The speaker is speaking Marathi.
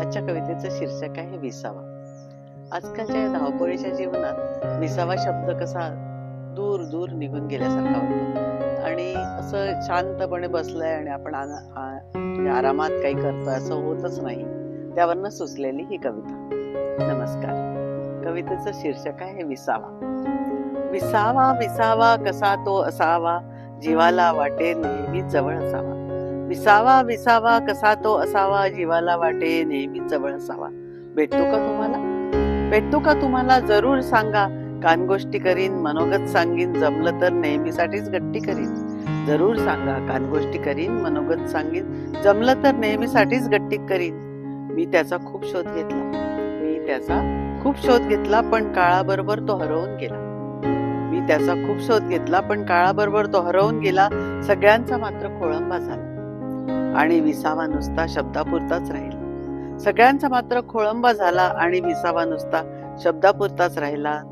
आजच्या कवितेचं शीर्षक आहे विसावा. आजकालच्या या धावपळीच्या जीवनात विसावा शब्द कसा दूर दूर निघून गेल्यासारखा वाटतो आणि असं शांतपणे बसलंय आणि आपण म्हणजे आरामात काही करतोय असं होतच नाही. त्यावरनं सुचलेली ही कविता. नमस्कार. कवितेचं शीर्षक आहे विसावा. विसावा विसावा कसा तो असावा, जीवाला वाटे नेहमी जवळ असावा. विसावा विसावा कसा तो असावा, जीवाला वाटे नेहमी जवळ असावा. भेटतो का तुम्हाला? भेटतो का तुम्हाला? जरूर सांगा. कानगोष्टी करीन, मनोगत सांगीन, जमलं तर नेहमीसाठीच गट्टी करीन. जरूर सांगा. कानगोष्टी करीन, मनोगत सांगीन, जमलं तर नेहमीसाठीच गट्टी करीन. मी त्याचा खूप शोध घेतला, पण काळाबरोबर तो हरवून गेला. मी त्याचा खूप शोध घेतला, पण काळाबरोबर तो हरवून गेला. सगळ्यांचा मात्र खोळंबा झाला आणि विसावा नुसता शब्दापुरताच राहिला. सगळ्यांचा मात्र खोळंबा झाला आणि विसावा नुसता शब्दापुरताच राहिला.